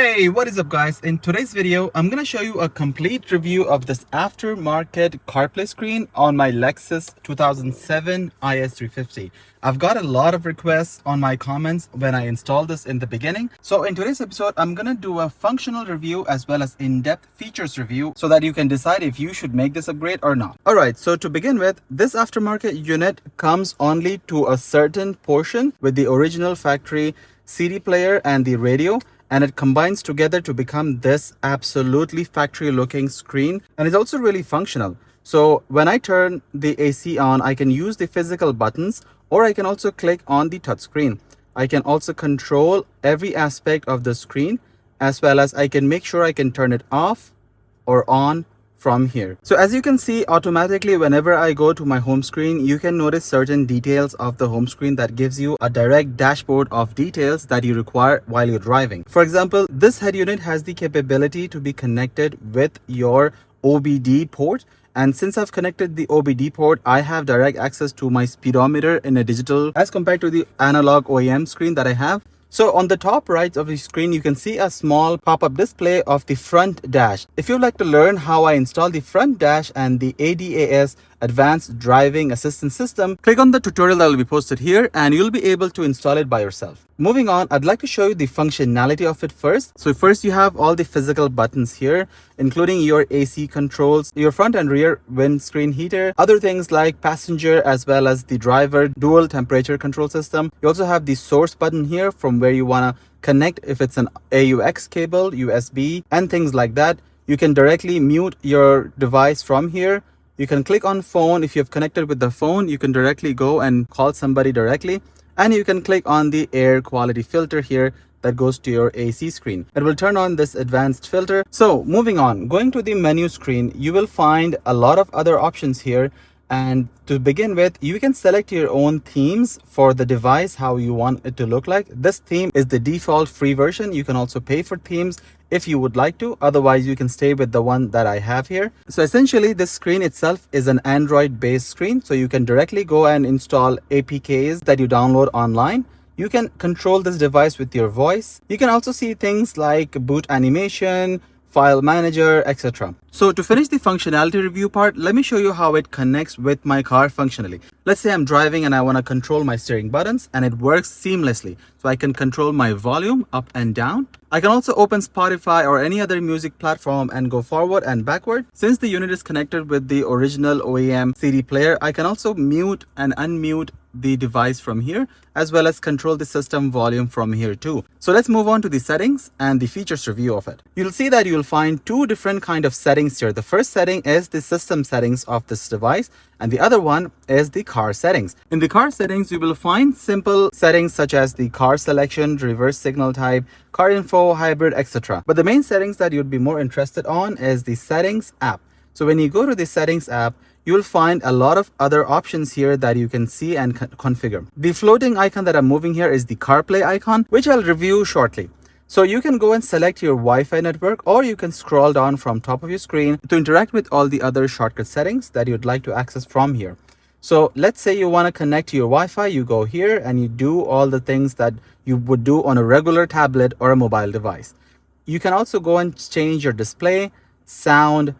Hey, what is up guys? In today's video, I'm gonna show you a complete review of this aftermarket CarPlay screen on my Lexus 2007 IS350. I've got a lot of requests on my comments when I installed this in the beginning. So in today's episode, I'm gonna do a functional review as well as in-depth features review so that you can decide if you should make this upgrade or not. Alright, so to begin with, this aftermarket unit comes only to a certain portion with the original factory CD player and the radio, and it combines together to become this absolutely factory looking screen, and it's also really functional. So when I turn the AC on, I can use the physical buttons, or I can also click on the touch screen. I can also control every aspect of the screen, as well as I can make sure I can turn it off or on from here. So as you can see, automatically whenever I go to my home screen, you can notice certain details of the home screen that gives you a direct dashboard of details that you require while you're driving. For example, this head unit has the capability to be connected with your OBD port. And since I've connected the OBD port, I have direct access to my speedometer in a digital as compared to the analog OEM screen that I have. So on the top right of the screen, you can see a small pop-up display of the front dash. If you'd like to learn how I install the front dash and the ADAS Advanced Driving Assistance System, click on the tutorial that will be posted here and you'll be able to install it by yourself. Moving on, I'd like to show you the functionality of it first. So first you have all the physical buttons here, including your AC controls, your front and rear windscreen heater, other things like passenger as well as the driver dual temperature control system. You also have the source button here from where you want to connect if it's an AUX cable, USB, and things like that. You can directly mute your device from here. You can click on phone. If you've connected with the phone, you can directly go and call somebody directly. And you can click on the air quality filter here that goes to your AC screen. It will turn on this advanced filter. So moving on, going to the menu screen, you will find a lot of other options here. And to begin with, you can select your own themes for the device, how you want it to look like. This theme is the default free version. You can also pay for themes if you would like to. Otherwise, you can stay with the one that I have here. So essentially, this screen itself is an Android-based screen. So you can directly go and install APKs that you download online. You can control this device with your voice. You can also see things like boot animation, file manager, etc. So to finish the functionality review part, let me show you how it connects with my car functionally. Let's say I'm driving and I want to control my steering buttons, and it works seamlessly. So I can control my volume up and down. I can also open Spotify or any other music platform and go forward and backward. Since the unit is connected with the original OEM CD player, I can also mute and unmute the device from here, as well as control the system volume from here too. So let's move on to the settings and the features review of it. You'll see that you'll find two different kind of settings here. The first setting is the system settings of this device, and the other one is the car settings. In the car settings, you will find simple settings such as the car selection, reverse signal type, car info, hybrid, etc. But the main settings that you'd be more interested on is the settings app. So when you go to the settings app, you will find a lot of other options here that you can see and configure. The floating icon that I'm moving here is the CarPlay icon, which I'll review shortly. So you can go and select your Wi-Fi network, or you can scroll down from top of your screen to interact with all the other shortcut settings that you'd like to access from here. So let's say you want to connect to your Wi-Fi, you go here and you do all the things that you would do on a regular tablet or a mobile device. You can also go and change your display, sound,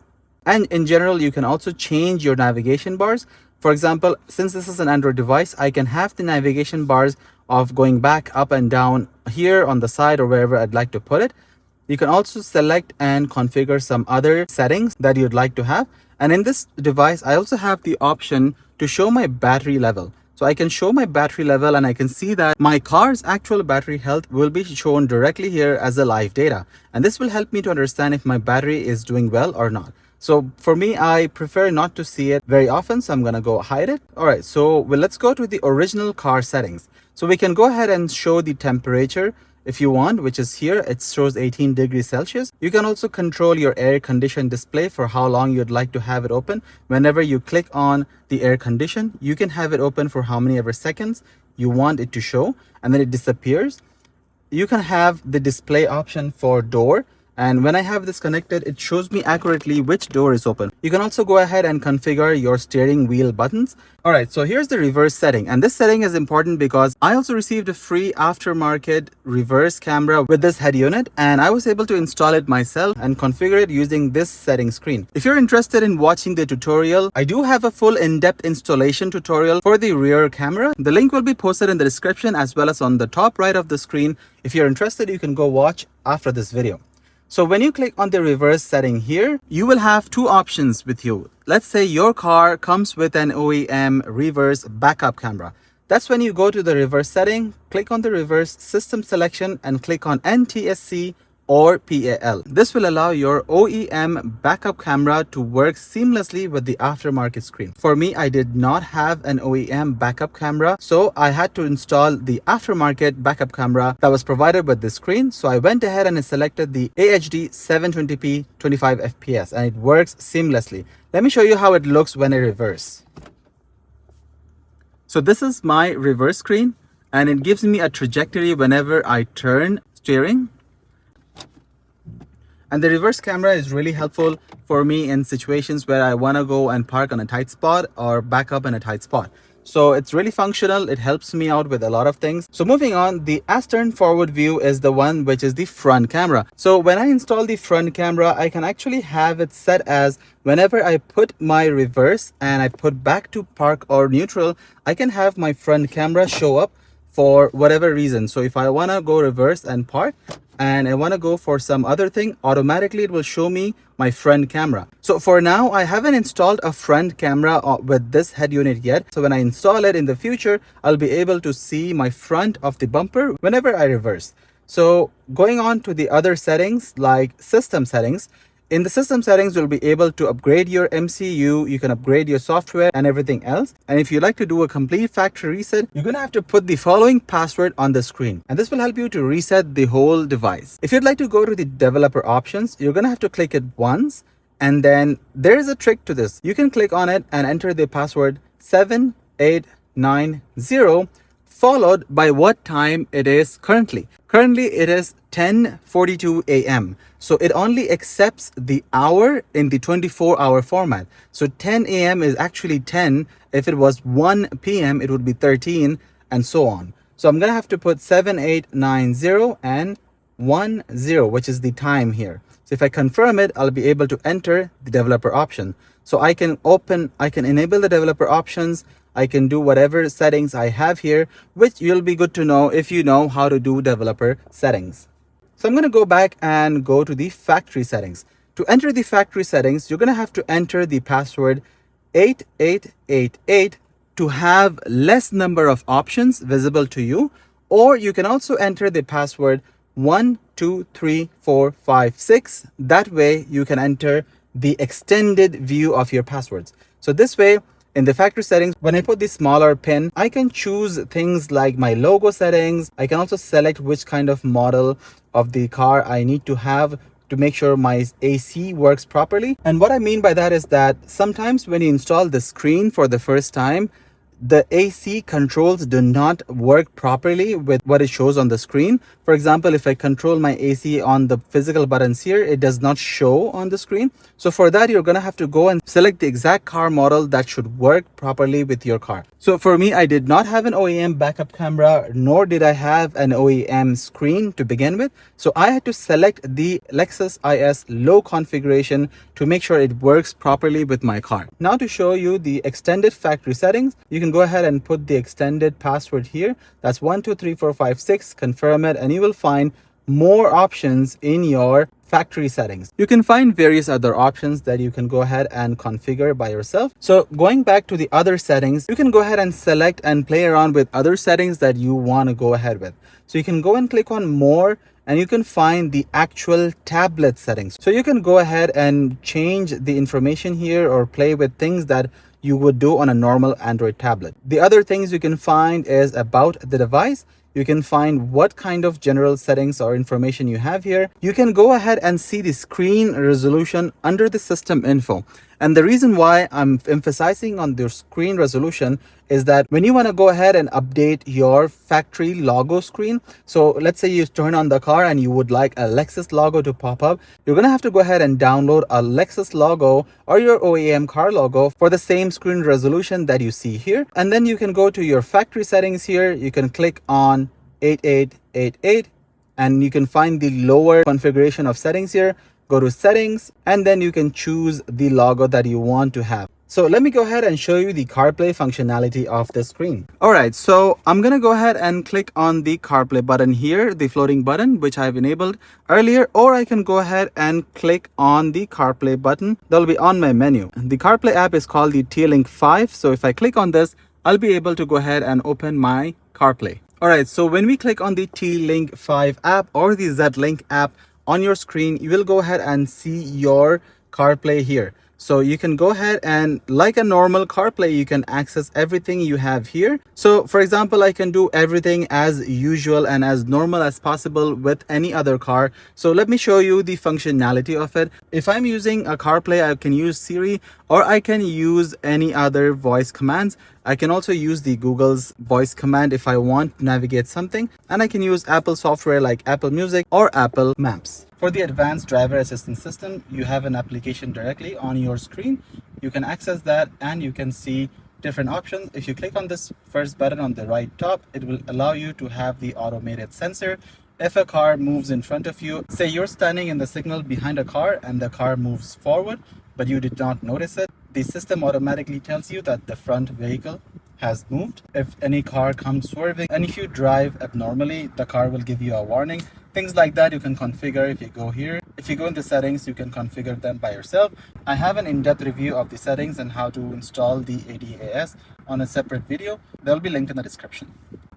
and in general, you can also change your navigation bars. For example, since this is an Android device, I can have the navigation bars of going back, up and down here on the side or wherever I'd like to put it. You can also select and configure some other settings that you'd like to have. And in this device, I also have the option to show my battery level. So I can show my battery level and I can see that my car's actual battery health will be shown directly here as a live data. And this will help me to understand if my battery is doing well or not. So for me, I prefer not to see it very often, so I'm going to go hide it. All right, so let's go to the original car settings. So we can go ahead and show the temperature if you want, which is here. It shows 18 degrees Celsius. You can also control your air condition display for how long you'd like to have it open. Whenever you click on the air condition, you can have it open for how many ever seconds you want it to show, and then it disappears. You can have the display option for door, And when I have this connected, it shows me accurately which door is open. You can also go ahead and configure your steering wheel buttons. All right, so here's the reverse setting. And this setting is important because I also received a free aftermarket reverse camera with this head unit, and I was able to install it myself and configure it using this setting screen. If you're interested in watching the tutorial, I do have a full in-depth installation tutorial for the rear camera. The link will be posted in the description as well as on the top right of the screen. If you're interested, you can go watch after this video. So when you click on the reverse setting here, you will have two options with you. Let's say your car comes with an OEM reverse backup camera. That's when you go to the reverse setting, click on the reverse system selection and click on NTSC or PAL. This will allow your OEM backup camera to work seamlessly with the aftermarket screen. For me, I did not have an OEM backup camera, so I had to install the aftermarket backup camera that was provided with this screen. So I went ahead and I selected the AHD 720p 25 FPS and it works seamlessly. Let me show you how it looks when I reverse. So this is my reverse screen and it gives me a trajectory whenever I turn steering. And the reverse camera is really helpful for me in situations where I want to go and park on a tight spot or back up in a tight spot. So it's really functional. It helps me out with a lot of things. So moving on, the astern forward view is the one which is the front camera. So when I install the front camera, I can actually have it set as whenever I put my reverse and I put back to park or neutral, I can have my front camera show up for whatever reason. So if I want to go reverse and park and I want to go for some other thing, automatically it will show me my front camera. So for now, I haven't installed a front camera with this head unit yet. So when I install it in the future, I'll be able to see my front of the bumper whenever I reverse. So going on to the other settings like system settings, in the system settings, you'll be able to upgrade your MCU, you can upgrade your software and everything else. And if you like to do a complete factory reset, you're going to have to put the following password on the screen. And this will help you to reset the whole device. If you'd like to go to the developer options, you're going to have to click it once. And then there is a trick to this. You can click on it and enter the password 7890 followed by what time it is currently. Currently, it is 10:42 a.m. So it only accepts the hour in the 24-hour format. So 10 a.m. is actually 10. If it was 1 p.m., it would be 13 and so on. So I'm going to have to put 7890 and 10, which is the time here. So if I confirm it, I'll be able to enter the developer option. So I can enable the developer options. I can do whatever settings I have here, which you'll be good to know if you know how to do developer settings. So I'm going to go back and go to the factory settings. To enter the factory settings, you're going to have to enter the password 8888 to have less number of options visible to you, or you can also enter the password 123456. That way you can enter the extended view of your passwords. So this way, in the factory settings, when I put the smaller pin, I can choose things like my logo settings. I can also select which kind of model of the car I need to have to make sure my AC works properly. And what I mean by that is that sometimes when you install the screen for the first time, the AC controls do not work properly with what it shows on the screen. For example, if I control my AC on the physical buttons here, it does not show on the screen. So for that, you're going to have to go and select the exact car model that should work properly with your car. So for me, I did not have an OEM backup camera, nor did I have an OEM screen to begin with. So I had to select the Lexus IS low configuration to make sure it works properly with my car. Now to show you the extended factory settings, you can go ahead and put the extended password here. That's 123456, confirm it, and you will find more options in your factory settings. You can find various other options that you can go ahead and configure by yourself. So going back to the other settings, you can go ahead and select and play around with other settings that you want to go ahead with. So you can go and click on more and you can find the actual tablet settings. So you can go ahead and change the information here or play with things that you would do on a normal Android tablet. The other things you can find is about the device. You can find what kind of general settings or information you have here. You can go ahead and see the screen resolution under the system info. And the reason why I'm emphasizing on the screen resolution is that when you want to go ahead and update your factory logo screen, so let's say you turn on the car and you would like a Lexus logo to pop up, you're going to have to go ahead and download a Lexus logo or your OEM car logo for the same screen resolution that you see here. And then you can go to your factory settings here. You can click on 8888 and you can find the lower configuration of settings here. Go to settings and then you can choose the logo that you want to have. So let me go ahead and show you the CarPlay functionality of the screen. All right, so I'm gonna go ahead and click on the CarPlay button here, the floating button, which I've enabled earlier, or I can go ahead and click on the CarPlay button that'll be on my menu. The CarPlay app is called the T-Link 5. So if I click on this, I'll be able to go ahead and open my CarPlay. All right, so when we click on the T-Link 5 app or the Z-Link app on your screen, you will go ahead and see your CarPlay here. So you can go ahead and, like a normal CarPlay, you can access everything you have here. So for example, I can do everything as usual and as normal as possible with any other car. So let me show you the functionality of it. If I'm using a CarPlay, I can use Siri or I can use any other voice commands. I can also use the Google's voice command if I want to navigate something, and I can use Apple software like Apple Music or Apple Maps. For the advanced driver assistance system, you have an application directly on your screen. You can access that and you can see different options. If you click on this first button on the right top, it will allow you to have the automated sensor. If a car moves in front of you, say you're standing in the signal behind a car and the car moves forward, but you did not notice it, the system automatically tells you that the front vehicle has moved. If any car comes swerving and if you drive abnormally, the car will give you a warning. Things like that you can configure if you go here. If you go into settings, you can configure them by yourself. I have an in-depth review of the settings and how to install the ADAS on a separate video. They'll be linked in the description.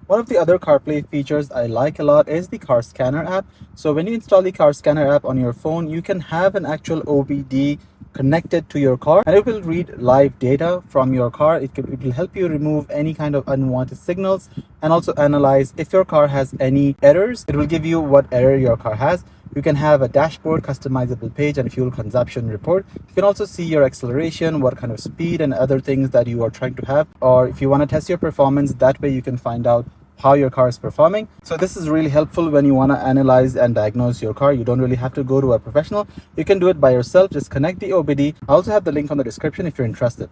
One of the other CarPlay features I like a lot is the car scanner app. So when you install the car scanner app on your phone, you can have an actual OBD connected to your car and it will read live data from your car. It will help you remove any kind of unwanted signals and also analyze if your car has any errors. It will give you what error your car has. You can have a dashboard, customizable page, and fuel consumption report. You can also see your acceleration, what kind of speed and other things that you are trying to have. Or if you want to test your performance, that way you can find out how your car is performing. So this is really helpful when you want to analyze and diagnose your car. You don't really have to go to a professional. You can do it by yourself. Just connect the OBD. I also have the link on the description if you're interested.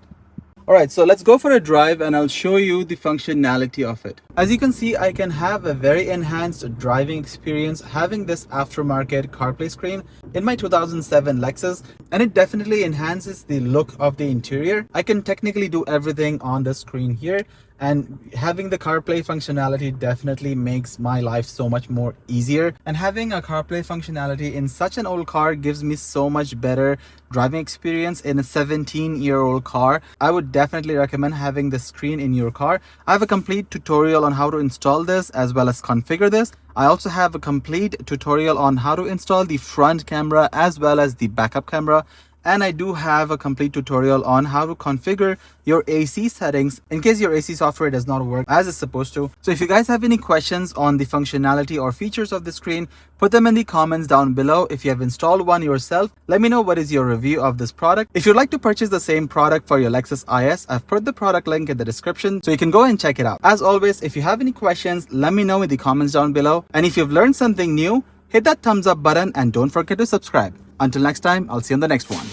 All right, so let's go for a drive and I'll show you the functionality of it. As you can see, I can have a very enhanced driving experience having this aftermarket CarPlay screen in my 2007 Lexus, and it definitely enhances the look of the interior. I can technically do everything on the screen here, and having the CarPlay functionality definitely makes my life so much more easier. And having a CarPlay functionality in such an old car gives me so much better driving experience in a 17-year-old car. I would definitely recommend having the screen in your car. I have a complete tutorial on how to install this as well as configure this. I also have a complete tutorial on how to install the front camera as well as the backup camera. And I do have a complete tutorial on how to configure your AC settings in case your AC software does not work as it's supposed to. So if you guys have any questions on the functionality or features of the screen, put them in the comments down below. If you have installed one yourself, let me know what is your review of this product. If you'd like to purchase the same product for your Lexus IS, I've put the product link in the description so you can go and check it out. As always, if you have any questions, let me know in the comments down below. And if you've learned something new, hit that thumbs up button and don't forget to subscribe. Until next time, I'll see you on the next one.